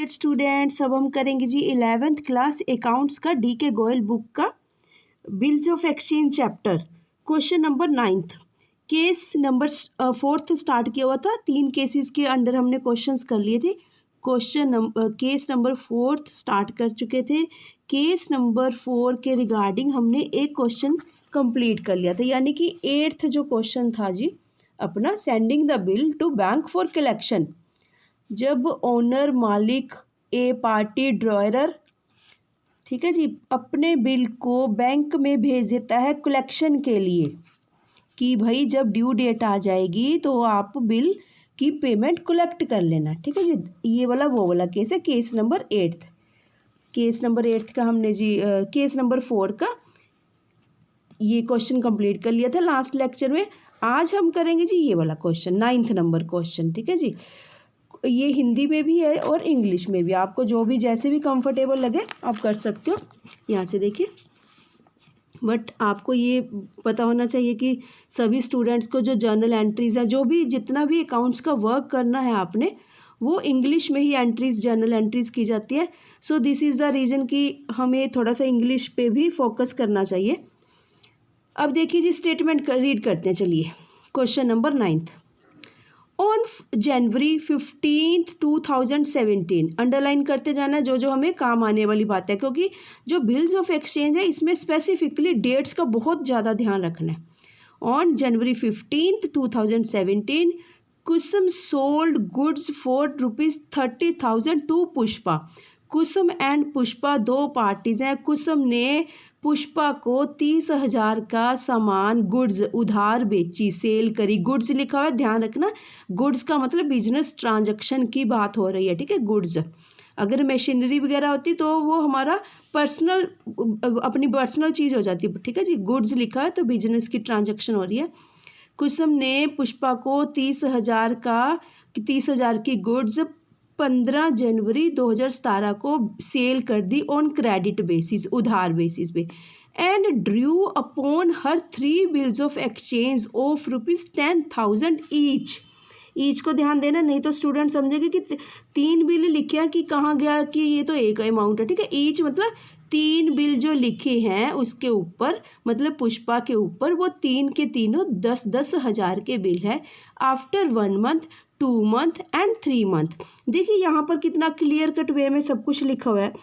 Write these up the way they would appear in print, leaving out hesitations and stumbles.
Dear students, अब हम करेंगे जी 11th क्लास अकाउंट्स का डी के गोयल बुक का bills of exchange chapter question number 9th। Case number 4th start किया हुआ था। 3 केसेस के अंडर हमने क्वेश्चंस कर लिए थे। केस नंबर 4th स्टार्ट कर चुके थे। केस नंबर 4 के रिगार्डिंग हमने एक क्वेश्चन कंप्लीट कर लिया था, यानी कि 8th जो क्वेश्चन था जी अपना, sending the bill to bank for collection. जब ओनर, मालिक, ए पार्टी ड्रॉयर, ठीक है जी, अपने बिल को बैंक में भेज देता है कलेक्शन के लिए कि भाई जब ड्यू डेट आ जाएगी तो आप बिल की पेमेंट कलेक्ट कर लेना, ठीक है जी। ये वाला वो वाला केस है, case number 8th। Case number 8th का हमने जी केस नंबर 4 का ये क्वेश्चन कंप्लीट कर लिया था लास्ट लेक्चर में। आज हम करेंगे जी ये वाला क्वेश्चन, 9th नंबर क्वेश्चन, ठीक है जी। ये हिंदी में भी है और इंग्लिश में भी, आपको जो भी जैसे भी कंफर्टेबल लगे आप कर सकते हो। यहाँ से देखिए, बट आपको ये पता होना चाहिए कि सभी स्टूडेंट्स को जो जर्नल एंट्रीज है, जो भी जितना भी अकाउंट्स का वर्क करना है आपने, वो इंग्लिश में ही एंट्रीज, जर्नल एंट्रीज की जाती है। So this is the reason कि हमें थोड़ा सा इंग्लिश पे भी फोकस करना चाहिए। अब देखिए जी, स्टेटमेंट रीड करते हैं, चलिए। Question number 9th। On January 15, 2017, underline करते जाना है जो जो हमें काम आने वाली बात है, क्योंकि जो बिल्स ऑफ एक्सचेंज है इसमें स्पेसिफिकली डेट्स का बहुत ज़्यादा ध्यान रखना है। On January 15, 2017, Kusum sold goods for ₹30,000 to Pushpa. Kusum and Pushpa दो पार्टीज हैं। कुसुम ने पुष्पा को 30,000 का सामान, गुड्स, उधार बेची, सेल करी। गुड्स लिखा हुआ है, ध्यान रखना, गुड्स का मतलब बिजनेस ट्रांजैक्शन की बात हो रही है, ठीक है। गुड्स, अगर मशीनरी वगैरह होती तो वो हमारा पर्सनल, अपनी पर्सनल चीज़ हो जाती है, ठीक है जी। गुड्स लिखा है तो बिजनेस की ट्रांजैक्शन हो रही है। कुसुम ने पुष्पा को 30,000 की गुड्स 15 जनवरी 2017 को सेल कर दी ऑन क्रेडिट बेसिस, उधार बेसिस पे, and Drew upon her 3 bills of exchange of ₹10,000 each को ध्यान देना, नहीं तो स्टूडेंट समझेंगे कि 3 बिल लिखे हैं कि कहाँ गया कि ये तो एक अमाउंट है, ठीक है। ईच मतलब 3 बिल जो लिखे हैं उसके ऊपर, मतलब पुष्पा के ऊपर, वो 3 के तीनों 10-10 हज़ार के बिल है। After 1 month, 2 month and 3 month. देखिए यहाँ पर कितना क्लियर कट वे में सब कुछ लिखा हुआ है।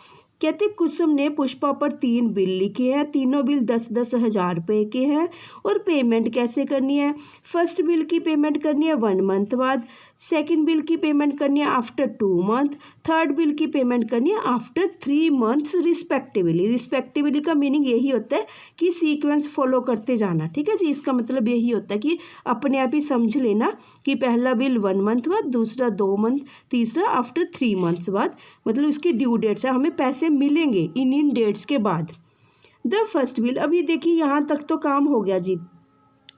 कहते कुसुम ने पुष्पा पर 3 बिल लिखे हैं, तीनों बिल 10-10 हज़ार रुपये के हैं, और पेमेंट कैसे करनी है। फर्स्ट बिल की पेमेंट करनी है 1 मंथ बाद, सेकंड बिल की पेमेंट करनी है आफ्टर 2 मंथ, थर्ड बिल की पेमेंट करनी है आफ्टर 3 मंथ्स रिस्पेक्टिवली। रिस्पेक्टिवली का मीनिंग यही होता है कि सीक्वेंस फॉलो करते जाना, ठीक है जी। इसका मतलब यही होता है कि अपने आप ही समझ लेना कि पहला बिल 1 मंथ बाद, दूसरा 2 मंथ, तीसरा आफ्टर 3 मंथ्स बाद, मतलब उसकी ड्यू डेट्स है, हमें पैसे मिलेंगे इन डेट्स के बाद। द फर्स्ट बिल, अभी देखिए यहाँ तक तो काम हो गया जी,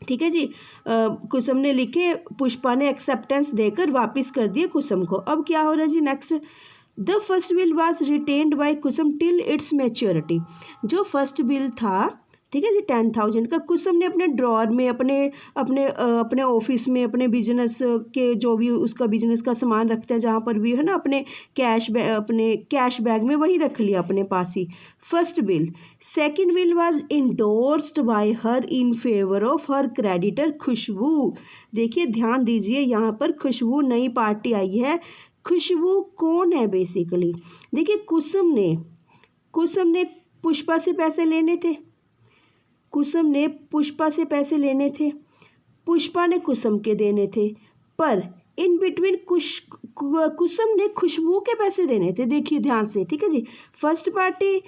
ठीक है जी। कुसुम ने लिखे, पुष्पा ने एक्सेप्टेंस देकर वापस कर दिए कुसुम को। अब क्या हो रहा है जी next. The first bill was retained by Kusum till its maturity. जो फर्स्ट बिल था, ठीक है जी, 10,000 का, कुसुम ने अपने ड्रॉर में, अपने ऑफिस में, अपने बिजनेस के जो भी उसका बिजनेस का सामान रखते हैं जहाँ पर भी है ना, अपने कैश बैग में वही रख लिया अपने पास ही। First bill. Second bill was endorsed by her in favour of her creditor Khushbu. देखिए ध्यान दीजिए, यहाँ पर खुशबू नई पार्टी आई है। खुशबू कौन है बेसिकली। देखिए कुसुम ने पुष्पा से पैसे लेने थे, कुसुम ने पुष्पा से पैसे लेने थे, पुष्पा ने कुसुम के देने थे, पर इन बिटवीन कुसुम ने खुशबू के पैसे देने थे। देखिए ध्यान से, ठीक है जी। First party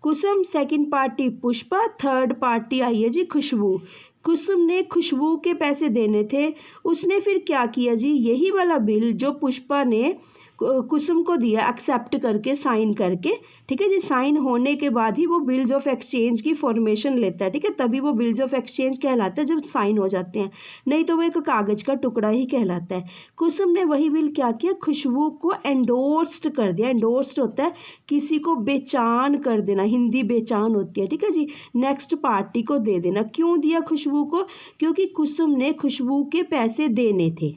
Kusum, second party Pushpa, third party आई है जी खुशबू। कुसुम ने खुशबू के पैसे देने थे, उसने फिर क्या किया जी, यही वाला बिल जो पुष्पा ने कुसुम को दिया एक्सेप्ट करके, साइन करके, ठीक है जी। साइन होने के बाद ही वो बिल्स ऑफ एक्सचेंज की फॉर्मेशन लेता है, ठीक है, तभी वो बिल्स ऑफ एक्सचेंज कहलाता है जब साइन हो जाते हैं, नहीं तो वो एक कागज़ का टुकड़ा ही कहलाता है। कुसुम ने वही बिल क्या किया, खुशबू को एंडोर्स्ड कर दिया। एंडोर्स्ड होता है किसी को बेचान कर देना, हिंदी बेचान होती है, ठीक है जी, नेक्स्ट पार्टी को दे देना। क्यों दिया खुशबू को, क्योंकि कुसुम ने खुशबू के पैसे देने थे,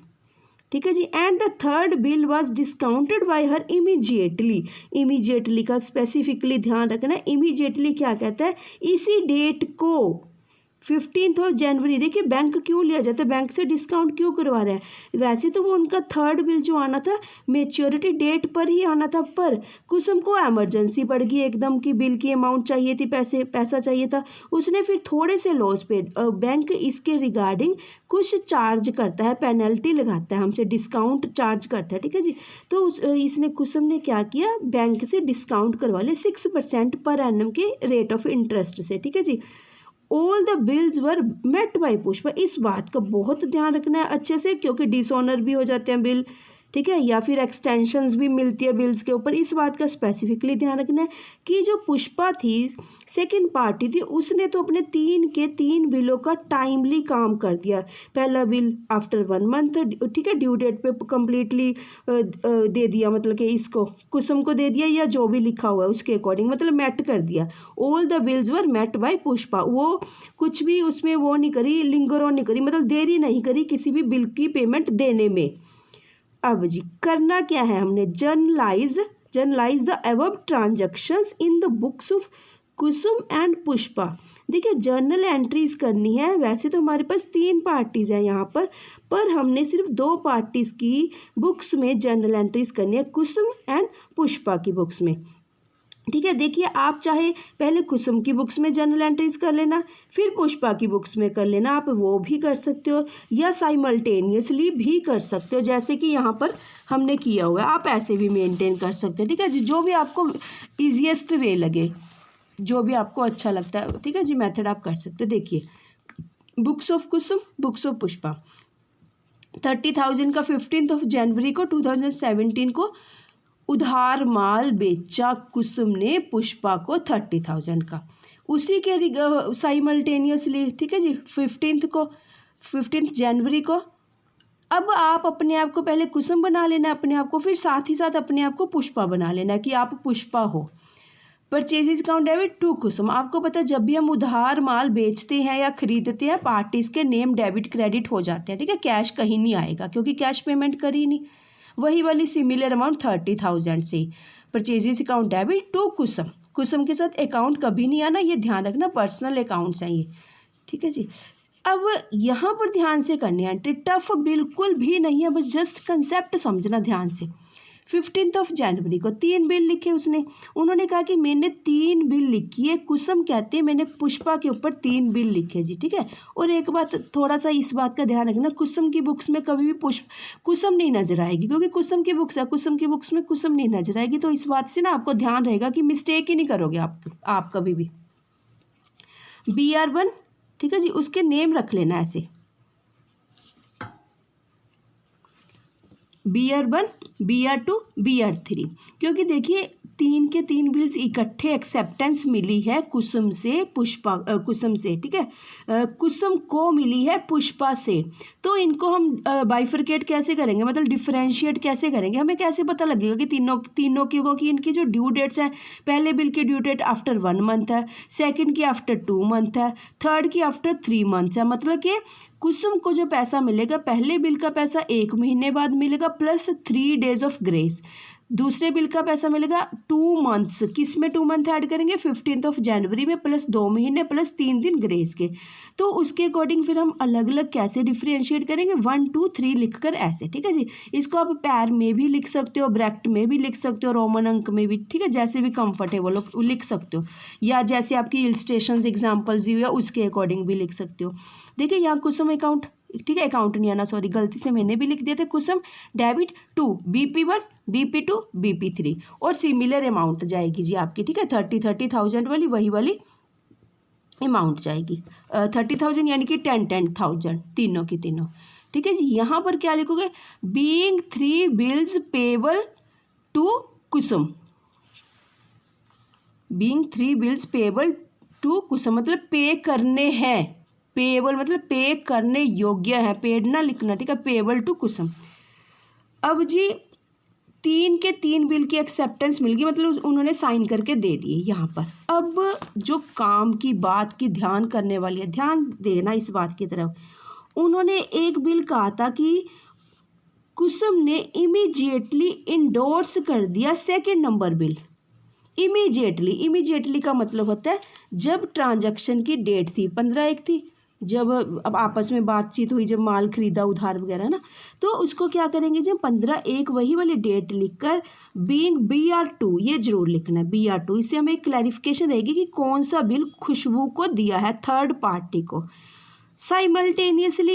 ठीक है जी। And the third bill was discounted by her immediately. Immediately का स्पेसिफिकली ध्यान रखना। इमीजिएटली क्या कहता है, इसी डेट को 15 जनवरी। देखिए बैंक क्यों लिया जाता है, बैंक से डिस्काउंट क्यों करवा रहा है। वैसे तो वो उनका थर्ड बिल जो आना था मेच्योरिटी डेट पर ही आना था, पर कुसुम को एमरजेंसी पड़ गई एकदम की, बिल की अमाउंट चाहिए थी, पैसा चाहिए था। उसने फिर थोड़े से लॉस पे बैंक इसके रिगार्डिंग कुछ चार्ज करता है, पेनल्टी लगाता है, हमसे डिस्काउंट चार्ज करता है, ठीक है जी। तो इसने कुसुम ने क्या किया, बैंक से डिस्काउंट करवा लिया 6% पर एनम के रेट ऑफ इंटरेस्ट से, ठीक है जी। All the bills were met by Pushpa. इस बात का बहुत ध्यान रखना है अच्छे से, क्योंकि डिसऑनर भी हो जाते हैं बिल, ठीक है, या फिर एक्सटेंशंस भी मिलती है बिल्स के ऊपर। इस बात का स्पेसिफिकली ध्यान रखना है कि जो पुष्पा थी सेकंड पार्टी थी, उसने तो अपने 3 बिलों का टाइमली काम कर दिया। पहला बिल आफ्टर 1 मंथ, ठीक है, ड्यू डेट पे कम्प्लीटली दे दिया, मतलब कि इसको कुसुम को दे दिया, या जो भी लिखा हुआ है उसके अकॉर्डिंग, मतलब मैट कर दिया। All the bills were met by Pushpa. वो कुछ भी उसमें वो नहीं करी, लिंगर ऑन नहीं करी, मतलब देरी नहीं करी किसी भी बिल की पेमेंट देने में। अब जी करना क्या है हमने, generalized the above transactions in the books of Kusum and Pushpa. देखिए जर्नल एंट्रीज करनी है। वैसे तो हमारे पास 3 पार्टीज हैं यहाँ पर हमने सिर्फ 2 पार्टीज की बुक्स में जर्नल एंट्रीज करनी है, कुसुम एंड पुष्पा की बुक्स में, ठीक है। देखिए आप चाहे पहले कुसुम की बुक्स में जर्नल एंट्रीज कर लेना, फिर पुष्पा की बुक्स में कर लेना, आप वो भी कर सकते हो, या साइमल्टेनियसली भी कर सकते हो, जैसे कि यहाँ पर हमने किया हुआ है। आप ऐसे भी मेंटेन कर सकते हो, ठीक है जी, जो भी आपको ईजिएस्ट वे लगे, जो भी आपको अच्छा लगता है, ठीक है जी, मेथड आप कर सकते हो। देखिए books of Kusum, books of Pushpa, 30,000 का 15 जनवरी को 2017 को उधार माल बेचा कुसुम ने पुष्पा को 30,000 का। उसी के साइमल्टेनियसली, ठीक है जी, 15 जनवरी को अब आप अपने आप को पहले कुसुम बना लेना अपने आप को, फिर साथ ही साथ अपने आप को पुष्पा बना लेना कि आप पुष्पा हो। परचेजेज अकाउंट डेबिट टू कुसुम। आपको पता है जब भी हम उधार माल बेचते हैं या खरीदते हैं, पार्टीज के नेम डेबिट क्रेडिट हो जाते हैं, ठीक है, कैश कहीं नहीं आएगा क्योंकि कैश पेमेंट करी नहीं। वही वाली सिमिलर अमाउंट 30,000 से परचेजेस अकाउंट डेबिट टू कुसुम। कुसुम के साथ अकाउंट कभी नहीं आना, ये ध्यान रखना, पर्सनल अकाउंट्स हैं ये, ठीक है जी। अब यहाँ पर ध्यान से करनी है एंट्री, टफ बिल्कुल भी नहीं है, बस जस्ट कंसेप्ट समझना ध्यान से। 15 जनवरी को 3 बिल लिखे उसने, उन्होंने कहा कि मैंने 3 बिल लिखी है। कुसुम कहते हैं मैंने पुष्पा के ऊपर 3 बिल लिखे जी, ठीक है। और एक बात थोड़ा सा इस बात का ध्यान रखना, कुसुम की बुक्स में कभी भी कुसुम नहीं नजर आएगी, क्योंकि कुसुम की बुक्स है, कुसुम की बुक्स में कुसुम नहीं नजर आएगी। तो इस बात से ना आपको ध्यान रहेगा कि मिस्टेक ही नहीं करोगे आप कभी भी। BR1, ठीक है जी, उसके नेम रख लेना ऐसे, BR1, BR2, BR3, क्योंकि देखिए 3 के 3 बिल्स इकट्ठे एक्सेप्टेंस मिली है कुसुम से कुसुम से, ठीक है, कुसुम को मिली है पुष्पा से। तो इनको हम बाइफरकेट कैसे करेंगे, मतलब डिफरेंशिएट कैसे करेंगे, हमें कैसे पता लगेगा कि तीनों की क्योंकि इनकी जो ड्यू डेट्स हैं, पहले बिल की ड्यू डेट आफ्टर 1 मंथ है, सेकंड की आफ्टर 2 मंथ है, थर्ड की आफ्टर 3 मंथ्स है। मतलब कि कुसुम को जो पैसा मिलेगा, पहले बिल का पैसा 1 महीने बाद मिलेगा प्लस 3 डेज ऑफ ग्रेस। दूसरे बिल का पैसा मिलेगा 2 मंथ्स, किस में 2 मंथ ऐड करेंगे, 15 जनवरी में प्लस 2 महीने प्लस 3 दिन ग्रेस के। तो उसके अकॉर्डिंग फिर हम अलग अलग कैसे डिफ्रेंशिएट करेंगे, 1 2 3 लिख कर ऐसे, ठीक है जी। इसको आप पैर में भी लिख सकते हो, ब्रैकेट में भी लिख सकते हो, रोमन अंक में भी, ठीक है, जैसे भी कंफर्टेबल हो लिख सकते हो, या जैसे आपकी इलस्ट्रेशन एग्जाम्पल्स दी हुई है उसके अकॉर्डिंग भी लिख सकते हो। देखिए यहाँ कुसुम अकाउंट, ठीक है, अकाउंट नहीं आना, सॉरी गलती से मैंने भी लिख दिया था, कुसुम debit to BP1, BP2, BP3, और सिमिलर अमाउंट जाएगी जी आपकी, ठीक है, 30,000 वाली वही वाली अमाउंट जाएगी, 30,000 यानी कि 10,000 तीनों की तीनों, ठीक है जी। यहाँ पर क्या लिखोगे, being 3 bills payable to Kusum, being 3 bills payable to Kusum मतलब पे करने हैं, पेबल मतलब पे करने योग्य है, पेड ना लिखना, ठीक है, पेबल टू कुसुम। अब जी 3 के 3 बिल की एक्सेप्टेंस मिल गई, मतलब उन्होंने साइन करके दे दिए यहाँ पर। अब जो काम की बात की ध्यान करने वाली है, ध्यान देना इस बात की तरफ, उन्होंने एक बिल कहा था कि कुसुम ने इमीडिएटली इंडोर्स कर दिया सेकंड नंबर बिल। इमीडिएटली का मतलब होता है जब ट्रांजैक्शन की डेट थी 15/1 थी, जब अब आपस में बातचीत हुई, जब माल खरीदा उधार वगैरह ना, तो उसको क्या करेंगे, जब 15/1 वही वाली डेट लिखकर बीइंग BR2 ये जरूर लिखना है, BR2। इससे हमें एक क्लैरिफिकेशन रहेगी कि कौन सा बिल खुशबू को दिया है, थर्ड पार्टी को। साइमल्टेनियसली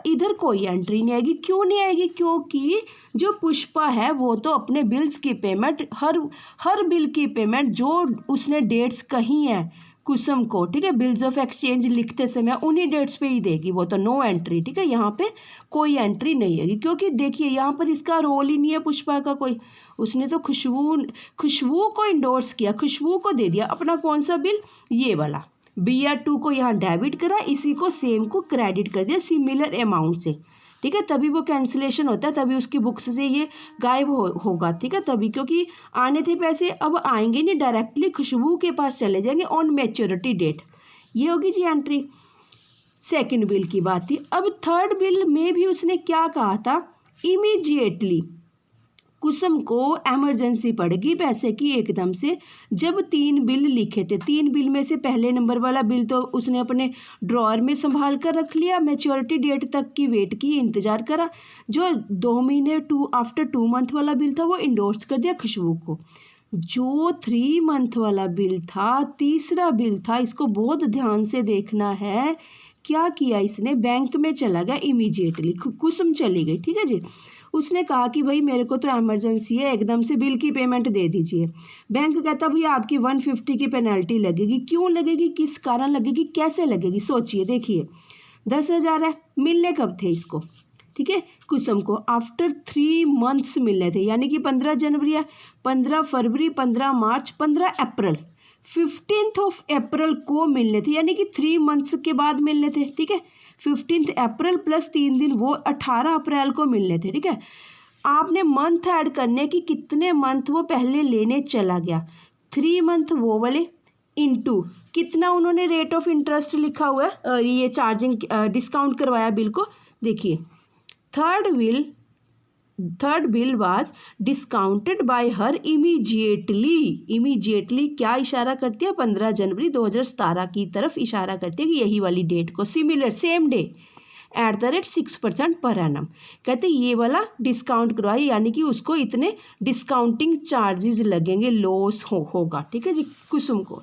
इधर कोई एंट्री नहीं आएगी। क्यों नहीं आएगी? क्योंकि जो पुष्पा है वो तो अपने बिल्स की पेमेंट, हर बिल की पेमेंट जो उसने डेट्स कही हैं कुसुम को, ठीक है, बिल्स ऑफ एक्सचेंज लिखते समय उन्हीं डेट्स पे ही देगी वो, तो नो एंट्री, ठीक है, यहाँ पे कोई एंट्री नहीं आएगी। क्योंकि देखिए यहाँ पर इसका रोल ही नहीं है पुष्पा का कोई, उसने तो खुशबू को इंडोर्स किया, खुशबू को दे दिया अपना कौन सा बिल, ये वाला BR2 को यहाँ डेबिट करा, इसी को सेम को क्रेडिट कर दिया सिमिलर अमाउंट से, ठीक है, तभी वो कैंसिलेशन होता है, तभी उसकी बुक्स से ये गायब होगा, ठीक है, तभी, क्योंकि आने थे पैसे, अब आएंगे नहीं, डायरेक्टली खुशबू के पास चले जाएंगे ऑन मैच्योरिटी डेट। ये होगी जी एंट्री। सेकंड बिल की बात थी। अब थर्ड बिल में भी उसने क्या कहा था, इमीडिएटली कुसुम को एमरजेंसी पड़ गई पैसे की एकदम से, जब 3 बिल लिखे थे। 3 बिल में से पहले नंबर वाला बिल तो उसने अपने ड्रॉअर में संभाल कर रख लिया, मैच्योरिटी डेट तक की वेट की, इंतज़ार करा। जो 2 महीने आफ्टर 2 मंथ वाला बिल था वो इंडोर्स कर दिया खुशबू को। जो 3 मंथ वाला बिल था, तीसरा बिल था, इसको बहुत ध्यान से देखना है। क्या किया इसने, बैंक में चला गया इमीडिएटली, कुसुम चली गई, ठीक है जी। उसने कहा कि भाई मेरे को तो इमरजेंसी है, एकदम से बिल की पेमेंट दे दीजिए। बैंक कहता भैया आपकी 150 की पेनल्टी लगेगी। क्यों लगेगी, किस कारण लगेगी, कैसे लगेगी, सोचिए, देखिए 10,000 है, मिलने कब थे इसको, ठीक है, कुसुम को आफ्टर 3 मंथ्स मिलने थे, यानी कि 15 जनवरी है, 15 फरवरी, 15 मार्च, 15 अप्रैल, 15 अप्रैल को मिलने थे, यानी कि 3 मंथ्स के बाद मिलने थे, ठीक है। 15 अप्रैल प्लस 3 दिन वो 18 अप्रैल को मिलने थे, ठीक है। आपने मंथ ऐड करने की, कितने मंथ वो पहले लेने चला गया, 3 मंथ वो वाले, इनटू कितना उन्होंने रेट ऑफ इंटरेस्ट लिखा हुआ है, ये चार्जिंग डिस्काउंट करवाया बिल को। देखिए third bill was discounted by her immediately क्या इशारा करती है, 15 जनवरी 2017 की तरफ इशारा करती है कि यही वाली डेट को, similar same day @6% per annum. कहते ये वाला डिस्काउंट करवाए, यानी कि उसको इतने डिस्काउंटिंग चार्जेस लगेंगे, लॉस होगा, ठीक है जी कुसुम को।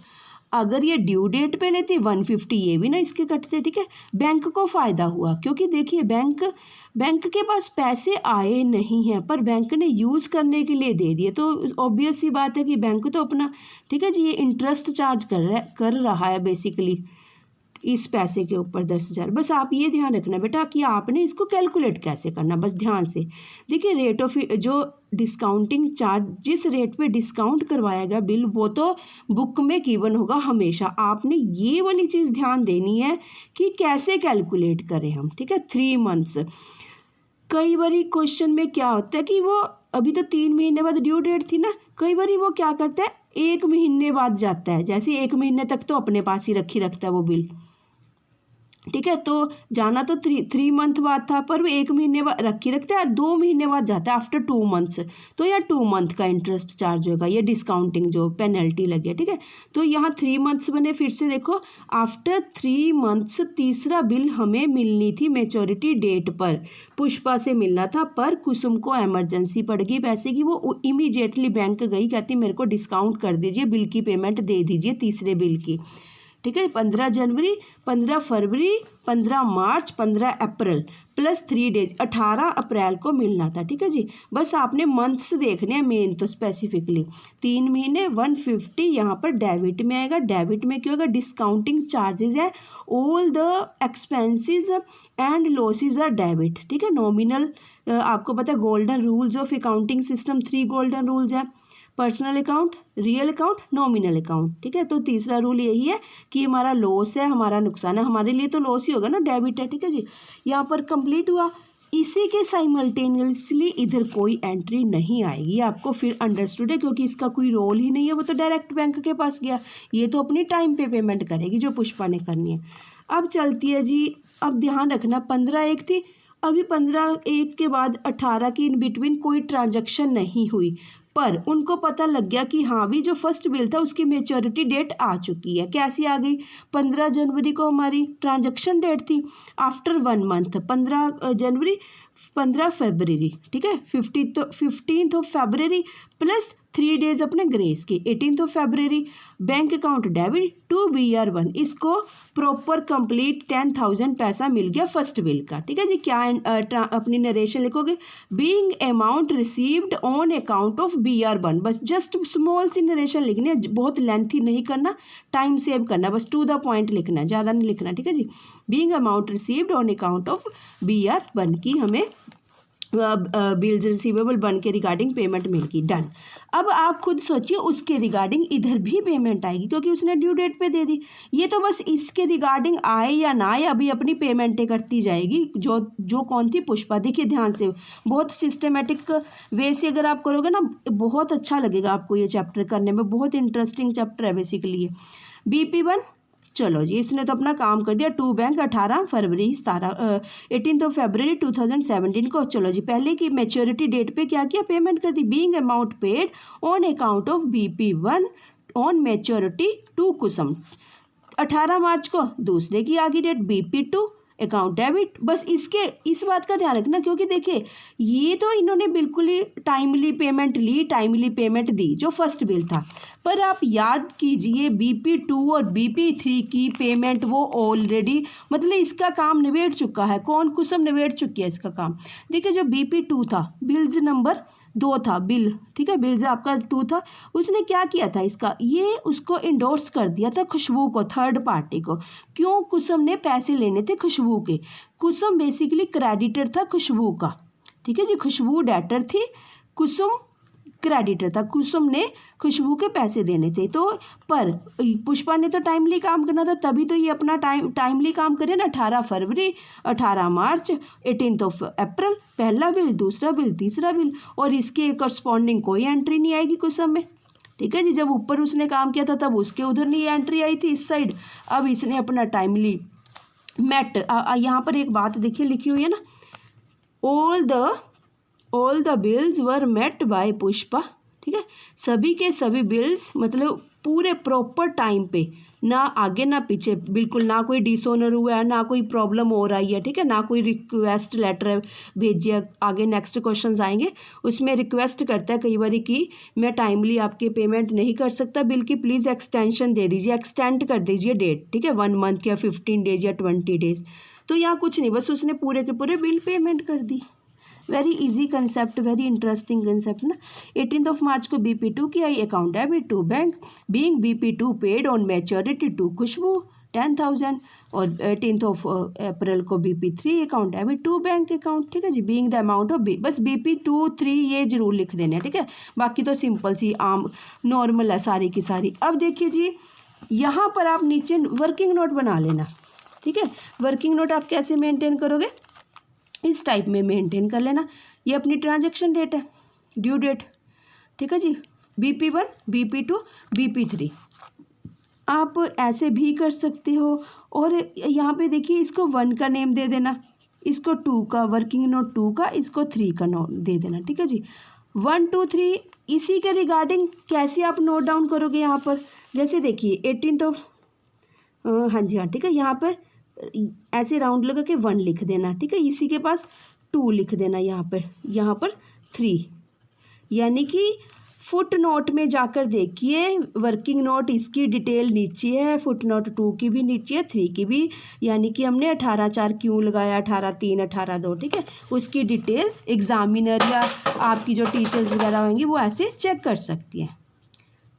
अगर ये ड्यू डेट पे लेती 150, ये भी ना इसके कटते, ठीक है। बैंक को फ़ायदा हुआ, क्योंकि देखिए बैंक के पास पैसे आए नहीं हैं, पर बैंक ने यूज़ करने के लिए दे दिए, तो ऑब्वियस सी बात है कि बैंक तो अपना, ठीक है जी, ये इंटरेस्ट चार्ज कर रहा है बेसिकली इस पैसे के ऊपर 10,000। बस आप ये ध्यान रखना बेटा कि आपने इसको कैलकुलेट कैसे करना, बस ध्यान से देखिए। रेट ऑफ जो डिस्काउंटिंग चार्ज, जिस रेट पे डिस्काउंट करवाया गया बिल, वो तो बुक में गिवन होगा हमेशा। आपने ये वाली चीज़ ध्यान देनी है कि कैसे कैलकुलेट करें हम, ठीक है। 3 मंथ्स, कई बार क्वेश्चन में क्या होता है कि वो अभी तो 3 महीने बाद ड्यू डेट थी ना, कई बार वो क्या करता है 1 महीने बाद जाता है, जैसे 1 महीने तक तो अपने पास ही रखता है वो बिल, ठीक है। तो जाना तो 3 मंथ बाद था, पर वो 1 महीने बाद रखता है, 2 महीने बाद जाता है आफ्टर 2 मंथ्स, तो यह 2 मंथ का इंटरेस्ट चार्ज होगा, ये डिस्काउंटिंग जो पेनल्टी लगे, ठीक है। तो यहाँ 3 मंथ्स बने, फिर से देखो आफ्टर 3 मंथ्स तीसरा बिल हमें मिलनी थी मैच्योरिटी डेट पर, पुष्पा से मिलना था, पर कुसुम को इमरजेंसी पड़ गई पैसे की, वो इमीडिएटली बैंक गई, कहती मेरे को डिस्काउंट कर दीजिए, बिल की पेमेंट दे दीजिए तीसरे बिल की, ठीक है। 15 जनवरी, 15 फरवरी, 15 मार्च, 15 अप्रैल प्लस 3 डेज 18 अप्रैल को मिलना था, ठीक है जी। बस आपने मंथ्स देखने हैं मेन तो स्पेसिफिकली, 3 महीने 150 यहाँ पर डेबिट में आएगा। डेबिट में क्यों होगा, डिस्काउंटिंग चार्जेस है, all the expenses and losses are debit, ठीक है। नॉमिनल, आपको पता है golden rules of accounting system, 3 golden rules है, personal account, real account, nominal account, ठीक है। तो तीसरा रूल यही है कि हमारा लॉस है, हमारा नुकसान है, हमारे लिए तो लॉस ही होगा ना, डेबिट है, ठीक है जी। यहाँ पर कंप्लीट हुआ। इसी के साइमल्टेनियसली इधर कोई एंट्री नहीं आएगी, आपको फिर अंडरस्टूड है, क्योंकि इसका कोई रोल ही नहीं है, वो तो डायरेक्ट बैंक के पास गया, ये तो अपनी टाइम पे पेमेंट करेगी जो पुष्पा ने करनी है। अब चलती है जी, अब ध्यान रखना 15/1 थी, अभी 15/1 के बाद 18 की इन बिटवीन कोई ट्रांजैक्शन नहीं हुई, पर उनको पता लग गया कि हाँ भी जो फर्स्ट बिल था उसकी मेच्योरिटी डेट आ चुकी है। कैसी आ गई? 15 जनवरी को हमारी ट्रांजैक्शन डेट थी। आफ्टर 1 मंथ 15 जनवरी 15 फरवरी, ठीक है, 15th ऑफ फरवरी प्लस 3 डेज अपने ग्रेस के 18th ऑफ फरवरी। Bank account debit to BR1, इसको प्रॉपर कंप्लीट 10,000 पैसा मिल गया फर्स्ट बिल का। ठीक है जी, क्या अपनी नरेशन लिखोगे? Being amount received on account of BR1, बस जस्ट स्मॉल सी नरेशन लिखनी है, बहुत लेंथी नहीं करना, टाइम सेव करना, बस टू द पॉइंट लिखना है, ज़्यादा नहीं लिखना। ठीक है जी, being amount received on account of BR1 की हमें बिल्स रिसीवेबल बन के रिगार्डिंग पेमेंट मिलगी। डन। अब आप खुद सोचिए उसके रिगार्डिंग इधर भी पेमेंट आएगी क्योंकि उसने ड्यू डेट पे दे दी। ये तो बस इसके रिगार्डिंग आए या ना आए अभी अपनी पेमेंटें करती जाएगी। जो कौन थी? पुष्पा। देखिए ध्यान से, बहुत सिस्टमेटिक वे से अगर आप करोगे ना बहुत अच्छा लगेगा आपको ये चैप्टर करने में, बहुत इंटरेस्टिंग चैप्टर है बेसिकली ये। BP1, चलो जी इसने तो अपना काम कर दिया। टू बैंक 18 फरवरी 18th ऑफ फरवरी 2017 को। चलो जी पहले की मैच्योरिटी डेट पे क्या किया? पेमेंट कर दी। Being amount paid on account of BP1 on maturity to Kusum. 18 March को दूसरे की आ गई डेट BP2 अकाउंट डेबिट। बस इस बात का ध्यान रखना क्योंकि देखिए ये तो इन्होंने बिल्कुल ही टाइमली पेमेंट ली, टाइमली पेमेंट दी जो फर्स्ट बिल था, पर आप याद कीजिए BP2 और BP3 की पेमेंट वो ऑलरेडी मतलब इसका काम निबेड़ चुका है। कौन? कुसुम निबेड़ चुकी है इसका काम। देखिए जो BP2 था बिल्स नंबर 2 था बिल, ठीक है, बिल्स आपका 2 था, उसने क्या किया था इसका, ये उसको इंडोर्स कर दिया था खुशबू को, थर्ड पार्टी को। क्यों? कुसुम ने पैसे लेने थे खुशबू के। कुसुम बेसिकली क्रेडिटर था खुशबू का, ठीक है जी, खुशबू डेटर थी, कुसुम क्रेडिटर था। कुसुम ने खुशबू के पैसे देने थे, तो पर पुष्पा ने तो टाइमली काम करना था, तभी तो ये अपना टाइमली काम करे ना। 18 फरवरी, 18 मार्च, 18th ऑफ अप्रैल, पहला बिल, दूसरा बिल, तीसरा बिल, और इसके करस्पॉन्डिंग कोई एंट्री नहीं आएगी कुसुम में। ठीक है जी, जब ऊपर उसने काम किया था तब उसके उधर नहीं एंट्री आई थी इस साइड। अब इसने अपना टाइमली मेट। यहाँ पर एक बात देखिए लिखी हुई है ना, all the bills were made by Pushpa. ठीक है, सभी के सभी बिल्स मतलब पूरे प्रॉपर टाइम पे, ना आगे ना पीछे, बिल्कुल ना कोई डिसऑनर हुआ है, ना कोई प्रॉब्लम हो रही है। ठीक है, ना कोई रिक्वेस्ट लेटर भेजिए। आगे नेक्स्ट क्वेश्चंस आएंगे उसमें रिक्वेस्ट करता है कई बार कि मैं टाइमली आपके पेमेंट नहीं कर सकता बिल की, प्लीज़ एक्सटेंशन दे दीजिए, एक्सटेंड कर दीजिए डेट। ठीक है, 1 मंथ या 15 डेज या 20 डेज। तो यहाँ कुछ नहीं, बस उसने पूरे के पूरे बिल पेमेंट कर दी। Very easy concept, very interesting concept ना। 18th ऑफ मार्च को BP2 की आई account debit to bank, being BP2 paid on maturity to Khushbu 10,000, और 18th ऑफ अप्रैल को BP3 account debit to bank account. ठीक है जी, बीइंग द अमाउंट ऑफ बस BP2 3 ये जरूर लिख देने हैं। ठीक है, बाकी तो सिंपल सी आम नॉर्मल है सारी की सारी। अब देखिए जी यहाँ पर आप नीचे वर्किंग नोट बना लेना। ठीक है, वर्किंग नोट आप कैसे मेंटेन करोगे? इस टाइप में मेंटेन कर लेना। ये अपनी ट्रांजैक्शन डेट है, ड्यू डेट। ठीक है जी, BP1, BP2, BP3 आप ऐसे भी कर सकते हो। और यहाँ पे देखिए इसको 1 का नेम दे देना, इसको 2 का, वर्किंग नोट 2 का, इसको 3 का नोट दे देना। ठीक है जी, 1 2 3 इसी के रिगार्डिंग कैसे आप नोट डाउन करोगे यहाँ पर? जैसे देखिए 18th ऑफ हाँ जी हाँ, ठीक है, यहाँ पर ऐसे राउंड लगा के 1 लिख देना। ठीक है, इसी के पास 2 लिख देना, यहाँ पर 3, यानी कि फुट नोट में जाकर देखिए वर्किंग नोट इसकी डिटेल नीचे है, फुट नोट 2 की भी नीचे है, 3 की भी, यानी कि हमने 18/4 क्यों लगाया, 18/3, 18/2। ठीक है, उसकी डिटेल एग्जामिनर या आपकी जो टीचर्स वगैरह होंगी वो ऐसे चेक कर सकती हैं।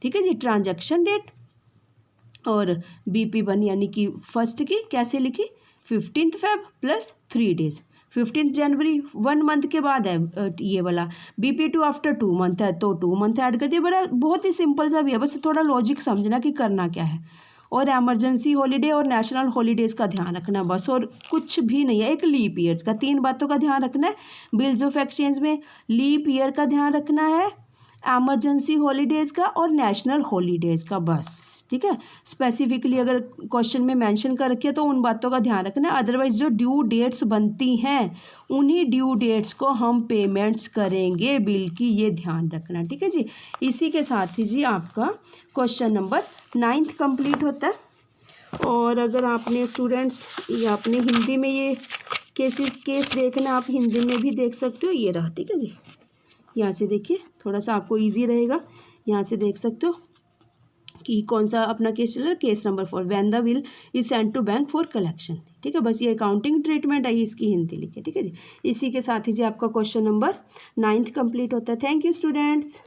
ठीक है जी, ट्रांजैक्शन डेट और BP1 यानी कि फर्स्ट की कैसे लिखी, 15th Feb plus 3 days, 15th जनवरी 1 मंथ के बाद है ये वाला। BP2 आफ्टर 2 मंथ है तो 2 मंथ ऐड कर दिया। बहुत ही सिंपल सा भी है, बस थोड़ा लॉजिक समझना कि करना क्या है। और एमरजेंसी हॉलीडे और नेशनल हॉलीडेज़ का ध्यान रखना बस, और कुछ भी नहीं है। एक लीप ईयर्स का, 3 बातों का ध्यान रखना है बिल्स ऑफ एक्सचेंज में। लीप ईयर का ध्यान रखना है, एमरजेंसी हॉलीडेज़ का और नेशनल हॉलीडेज़ का, बस। ठीक है, स्पेसिफिकली अगर क्वेश्चन में मेंशन कर रखे तो उन बातों का ध्यान रखना। अदरवाइज जो ड्यू डेट्स बनती हैं उन्हीं ड्यू डेट्स को हम पेमेंट्स करेंगे बिल की, ये ध्यान रखना। ठीक है जी, इसी के साथ ही जी आपका क्वेश्चन नंबर 9 कंप्लीट होता है। और अगर आपने स्टूडेंट्स ये आपने हिंदी में ये केस देखना, आप हिंदी में भी देख सकते हो, ये रहा। ठीक है जी, यहाँ से देखिए, थोड़ा सा आपको इजी रहेगा। यहाँ से देख सकते हो कि कौन सा अपना केस चल रहा है। Case number 4, when the will is sent to bank for collection. ठीक है, बस ये अकाउंटिंग ट्रीटमेंट आई, इसकी हिंदी लिखे। ठीक है जी, इसी के साथ ही जी आपका क्वेश्चन नंबर 9 कंप्लीट होता है। Thank you students.